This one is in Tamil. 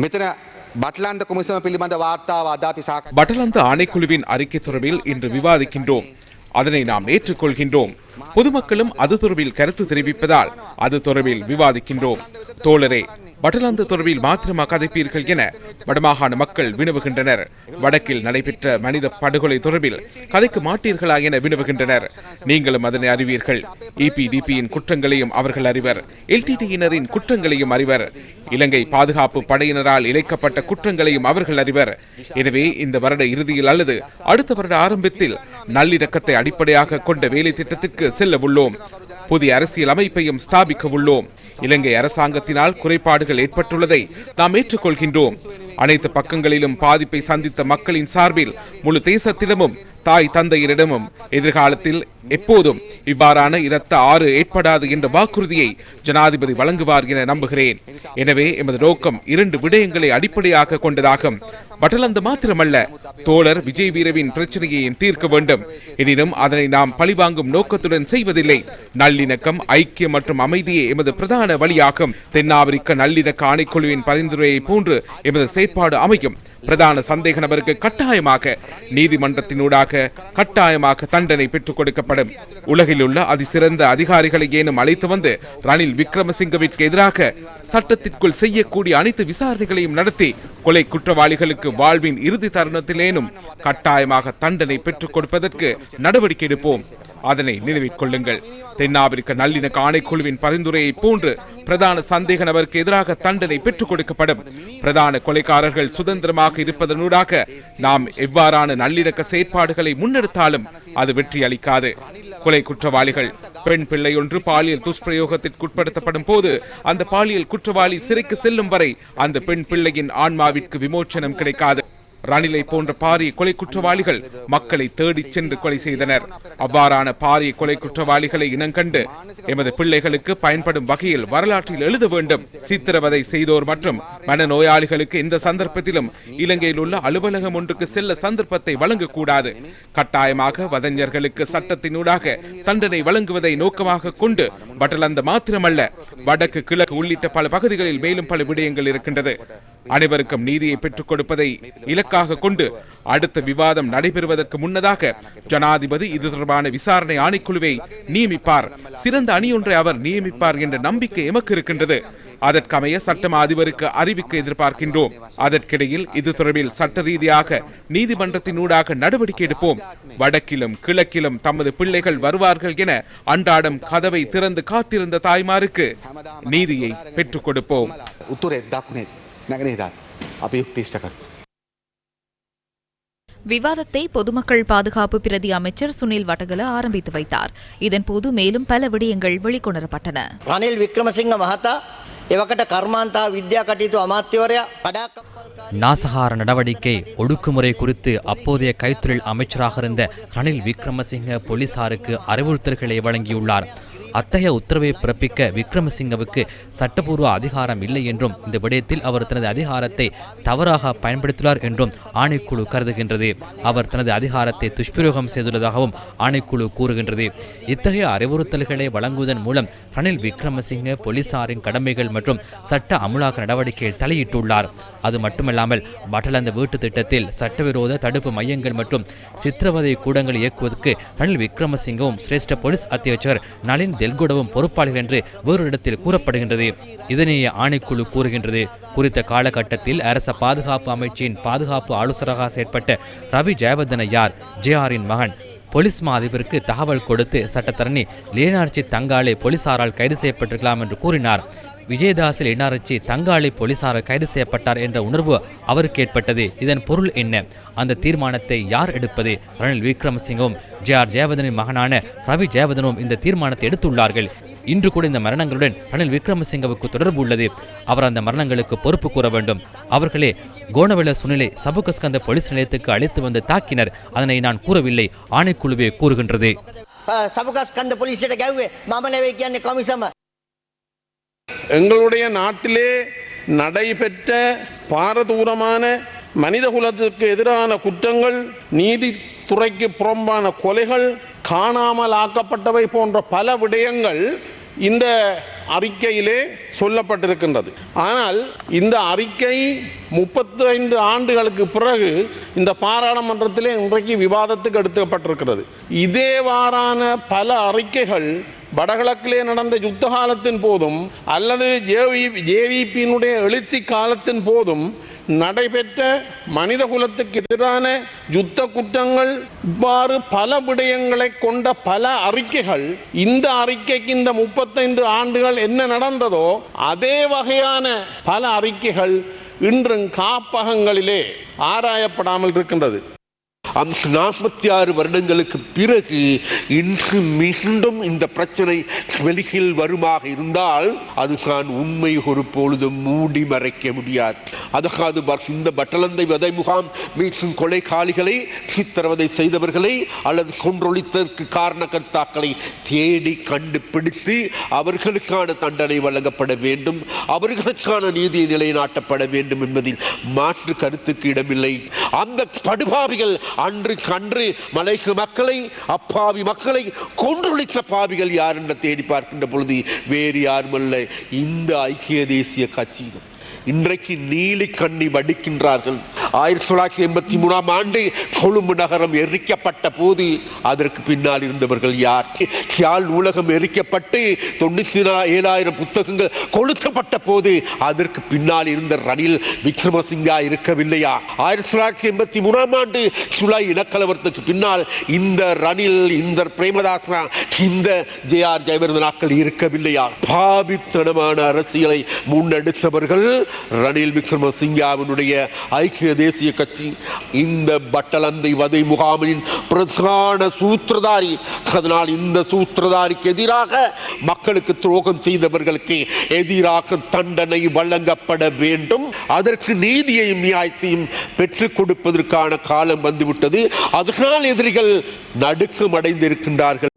මෙතන බටලන්ත කොමිසම පිළිබඳ වාර්තාව අද අපි සාකච්ඡා பட்டலந்த ஆணைக்குழுவின் அறிக்கை தொடர்பில் இன்று விவாதிக்கின்றோம். அதனை நாம் ஏற்றுக்கொள்கின்றோம். பொதுமக்களும் அது தொடர்பில் கருத்து தெரிவிப்பதால் அது தொடர்பில் விவாதிக்கின்றோம். தோழரே, பட்டலந்த தொடர்பில் மாத்திரமா கதைப்பீர்கள் என வடமாகாண மக்கள் வினவுகின்றனர். வடக்கில் நடைபெற்ற மனித படுகொலை தொடர்பில் கதைக்கு மாட்டீர்களா என வினவுகின்றனர். நீங்களும் அதனை அறிவீர்கள். EPDPயின் குற்றங்களையும் அவர்கள் அறிவர். LTTயினரின் குற்றங்களையும் அறிவர். இலங்கை பாதுகாப்பு படையினரால் இழைக்கப்பட்ட குற்றங்களையும் அவர்கள் அறிவர். எனவே இந்த வருட இறுதியில் அல்லது அடுத்த வருட ஆரம்பத்தில் நல்லிணக்கத்தை அடிப்படையாக கொண்ட வேலை திட்டத்திற்கு செல்ல உள்ளோம். புதிய அரசியல் அமைப்பையும் ஸ்தாபிக்க உள்ளோம். இலங்கை அரசாங்கத்தினால் குறைபாடுகள் ஏற்பட்டுள்ளதை நாம் ஏற்றுக்கொள்கின்றோம். அனைத்து பக்கங்களிலும் பாதிப்பை சந்தித்த மக்களின் சார்பில் முழு தேசத்திடமும் தாய் தந்தையரிடமும் எதிர்காலத்தில் எப்போதும் இவ்வாறான இரத்த ஆறு ஏற்படாது என்ற வாக்குறுதியை ஜனாதிபதி வழங்குவார் என நம்புகிறேன். எனவே எமது நோக்கம் 2 விடயங்களை அடிப்படையாக கொண்டதாகும். பட்டலந்து மாத்திரமல்ல, தோழர் விஜய் வீரவின் பிரச்சனையையும் தீர்க்க வேண்டும். எனினும் அதனை நாம் பழிவாங்கும் நோக்கத்துடன் செய்வதில்லை. நல்லிணக்கம், ஐக்கியம் மற்றும் அமைதியே எமது பிரதான வழியாகும். தென்னாப்பிரிக்க நல்லிணக்க ஆணைக்குழுவின் பரிந்துரையை போன்று எமது செயற்பாடு அமையும். பிரதான சந்தேக நபருக்கு கட்டாயமாக நீதிமன்றத்தினூடாக கட்டாயமாக தண்டனை பெற்றுக் கொடுக்கப்படும். உலகில் உள்ள அதிசிறந்த அதிகாரிகளை ஏனும் அழைத்து வந்து ரணில் விக்ரமசிங்கவிற்கு எதிராக சட்டத்திற்குள் செய்யக்கூடிய அனைத்து விசாரணைகளையும் நடத்தி கொலை குற்றவாளிகளுக்கு வாழ்வின் இறுதி தருணத்திலேனும் கட்டாயமாக தண்டனை பெற்றுக் கொடுப்பதற்கு நடவடிக்கை எடுப்போம். அதனை நினைவில் கொள்ளுங்கள். தென்னாப்பிரிக்க நல்லிணக்க ஆணைக்குழுவின் பரிந்துரையை போன்று பிரதான சந்தேக நபருக்கு எதிராக தண்டனை பெற்றுக் கொடுக்கப்படும். பிரதான கொலைக்காரர்கள் சுதந்திரமாக இருப்பதனூடாக நாம் எவ்வாறான நல்லிணக்க செயற்பாடுகளை முன்னெடுத்தாலும் அது வெற்றி அளிக்காது. கொலை குற்றவாளிகள் பெண் பிள்ளை ஒன்று பாலியல் துஷ்பிரயோகத்திற்கு உட்படுத்தப்படும் போது அந்த பாலியல் குற்றவாளி சிறைக்கு செல்லும் வரை அந்த பெண் பிள்ளையின் ஆன்மாவிற்கு விமோச்சனம் கிடைக்காது. ரணிலை போன்ற பாரிய கொலை குற்றவாளிகள் மக்களை தேடிச் சென்று கொலை செய்தனர். அவ்வாறான பாரிய கொலை குற்றவாளிகளை இனங்கண்டு எமது பிள்ளைகளுக்கு பயன்படும் வகையில் வரலாற்றில் எழுத வேண்டும். சித்திரவதை செய்தோர் மற்றும் மனநோயாளிகளுக்கு எந்த சந்தர்ப்பத்திலும் இலங்கையில் உள்ள அலுவலகம் ஒன்றுக்கு செல்ல சந்தர்ப்பத்தை வழங்கக்கூடாது. கட்டாயமாக வதஞ்சர்களுக்கு சட்டத்தினூடாக தண்டனை வழங்குவதை நோக்கமாக கொண்டு பட்டலந்த மாத்திரமல்ல, வடக்கு, கிழக்கு உள்ளிட்ட பல பகுதிகளில் மேலும் பல விடயங்கள் இருக்கின்றது. அனைவருக்கும் நீதியை பெற்றுக் கொடுப்பதை இலக்காக கொண்டு அடுத்த விவாதம் நடைபெறுவதற்கு முன்னதாக ஜனாதிபதி இது தொடர்பான விசாரணை ஆணைக்குழுவை நியமிப்பார். சிறந்த அணியொன்றை அவர் நியமிப்பார் என்ற நம்பிக்கை எமக்கு இருக்கின்றது. அதற்கமைய சட்டமா அதிபருக்கு அறிவிக்க எதிர்பார்க்கின்றோம். அதற்கிடையில் இது தொடர்பில் சட்ட ரீதியாக நீதிமன்றத்தினூடாக நடவடிக்கை எடுப்போம். வடக்கிலும் கிழக்கிலும் தமது பிள்ளைகள் வருவார்கள் என அன்றாடம் கதவை திறந்து காத்திருந்த தாய்மாருக்கு நீதியை பெற்றுக் கொடுப்போம். விவாதத்தை பொதுமக்கள் பாதுகாப்பு பிரதி அமைச்சர் சுனில் வட்டகல ஆரம்பித்து வைத்தார். இதன்போது மேலும் பல விடயங்கள் வெளிக்கொணரப்பட்டன. ரணில் விக்ரமசிங்க மஹதா එවකට කර්මාන්තා විද්‍යා කටයුතු අමාත්‍යවරයා நாசகார நடவடிக்கை ஒடுக்குமுறை குறித்து அப்போதைய கைத்தொழில் அமைச்சராக இருந்த ரணில் விக்ரமசிங்க போலீசாருக்கு அறிவுறுத்தல்களை வழங்கியுள்ளார். அத்தகைய உத்தரவை பிறப்பிக்க விக்ரமசிங்கவுக்கு சட்டப்பூர்வ அதிகாரம் இல்லை என்றும் இந்த விடயத்தில் அவர் தனது அதிகாரத்தை தவறாக பயன்படுத்தியுள்ளார் என்றும் ஆணைக்குழு கருதுகின்றது. அவர் தனது அதிகாரத்தை துஷ்பிரயோகம் செய்துள்ளதாகவும் ஆணைக்குழு கூறுகின்றது. இத்தகைய அறிவுறுத்தல்களை வழங்குவதன் மூலம் ரணில் விக்ரமசிங்க போலீசாரின் கடமைகள் மற்றும் சட்ட அமுலாக்க நடவடிக்கையில் தலையிட்டுள்ளார். அது மட்டுமல்லாமல் பட்டலந்த வீட்டு திட்டத்தில் சட்டவிரோத தடுப்பு மையங்கள் மற்றும் சித்திரவதை கூடங்கள் இயக்குவதற்கு ரணில் விக்ரமசிங்கவும் சிரேஷ்ட போலீஸ் அத்தியட்சகர் நளின் தெல்குடவும் பொறுப்பாளிகள் என்று வேறு இடத்தில் கூறப்படுகின்றது. இதனையே ஆணைக்குழு கூறுகின்றது. குறித்த காலகட்டத்தில் அரச பாதுகாப்பு அமைச்சின் பாதுகாப்பு ஆலோசகராக செயற்பட்ட ரவி ஜெயவர்தன யார் ஜேஆரின் மகன் போலீஸ் மா அதிபருக்கு தகவல் கொடுத்து சட்டத்தரணி லேனார்ச்சி தங்காளே போலீசாரால் கைது செய்யப்பட்டிருக்கலாம் என்று கூறினார். விஜயதாசில் என்ஆர்ச்சி தங்காளி போலீசாரால் கைது செய்யப்பட்டார் என்ற உணர்வு அவருக்கு ஏற்பட்டது. இதன் பொருள் என்ன? அந்த தீர்மானத்தை யார் எடுப்பது? ரணில் விக்ரமசிங்கவும் ஜேஆர் ஜெயவர்தனின் மகனான ரவி ஜெயவர்தனும் இந்த தீர்மானத்தை எடுத்துள்ளார்கள். இன்று கூட இந்த மரணங்களுடன் ரணில் விக்ரமசிங்கவுக்கு தொடர்பு உள்ளது. அவர் அந்த மரணங்களுக்கு பொறுப்பு கூற வேண்டும். அவர்களே கோணவெள சுனிலை சபுகஸ்கந்த போலீஸ் நிலையத்துக்கு அழைத்து வந்து தாக்கினர். அதனை நான் கூறவில்லை, ஆணைக்குழுவே கூறுகின்றது. எங்களுடைய நாட்டிலே நடைபெற்ற பாரதூரமான மனிதகுலத்துக்கு எதிரான குற்றங்கள், நீதித்துறைக்கு புறம்பான கொலைகள், காணாமல் ஆக்கப்பட்டவை போன்ற பல விடயங்கள் இந்த அறிக்கையிலே சொல்லப்பட்டிருக்கின்றது. ஆனால் இந்த அறிக்கை 35 ஆண்டுகளுக்கு பிறகு இந்த பாராளுமன்றத்திலே இன்றைக்கு விவாதத்துக்கு எடுக்கப்பட்டிருக்கிறது. இதேவாறான பல அறிக்கைகள் வடகிழக்கிலே நடந்த யுத்த காலத்தின் போதும் அல்லது ஜேவிபியினுடைய எழுச்சி காலத்தின் போதும் நடைபெற்ற மனித குலத்துக்கு எதிரான யுத்த குற்றங்கள் இவ்வாறு பல விடயங்களை கொண்ட பல அறிக்கைகள், இந்த அறிக்கைக்கு இந்த 35 ஆண்டுகள் என்ன நடந்ததோ அதே வகையான பல அறிக்கைகள் இன்றும் காப்பகங்களிலே ஆராயப்படாமல் இருக்கின்றது. 46 வருடங்களுக்கு பிறகு இன்று மீண்டும் இந்த பிரச்சனை வெளியில் வருமாக இருந்தால் அதுதான் உண்மை ஒரு பொழுதும் மூடி மறைக்க முடியாது. அதாவது இந்த பட்டலந்தை வதை முகாம் மீட்டும் கொலைகாலிகளை, சித்திரவதை செய்தவர்களை அல்லது கொன்றொழித்ததற்கு காரணகர்த்தாக்களை தேடி கண்டுபிடித்து அவர்களுக்கான தண்டனை வழங்கப்பட வேண்டும், அவர்களுக்கான நீதியை நிலைநாட்டப்பட வேண்டும் என்பதில் மாற்று கருத்துக்கு இடமில்லை. அந்த படுபாவிகள் அன்று மலைக்கு மக்களை, அப்பாவி மக்களை கொன்றொழித்த பாவிகள் யார் என்று தேடி பார்க்கின்ற பொழுது வேறு யாருமல்ல, இந்த ஐக்கிய தேசிய கட்சி. இன்றைக்கு நீலி கண்ணி வடிக்கின்றார்கள். 1983 ஆண்டு கொழும்பு நகரம் எரிக்கப்பட்ட போது அதற்கு பின்னால் இருந்தவர்கள் யார்? யாழ் நூலகம் எரிக்கப்பட்டு 97,000 புத்தகங்கள் கொளுத்தப்பட்ட போது அதற்கு பின்னால் இருந்த ரணில் விக்ரமசிங்கா இருக்கவில்லையா? 1983 ஆண்டு சுலை இனக்கலவரத்துக்கு பின்னால் இந்த ரணில், இந்த பிரேமதாசா, இந்த ஜேஆர் ஜெயவர்தனாக்கள் இருக்கவில்லையா? பாவித்தனமான அரசியலை முன்னெடுத்தவர்கள் ரணில் விக்ரமசிங்காவினுடைய ஐக்கிய தேசிய கட்சி. இந்த பட்டலந்தை வதை முகாமின் பிரதான சூத்திரதாரி. அதனால் இந்த சூத்திரதாரிக்கு எதிராக, மக்களுக்கு துரோகம் செய்தவர்களுக்கு எதிராக தண்டனை வழங்கப்பட வேண்டும். அதற்கு நீதியையும் நியாயத்தையும் பெற்றுக் கொடுப்பதற்கான காலம் வந்துவிட்டது. அதனால் எதிரிகள் நடுக்கம் அடைந்திருக்கின்றார்கள்.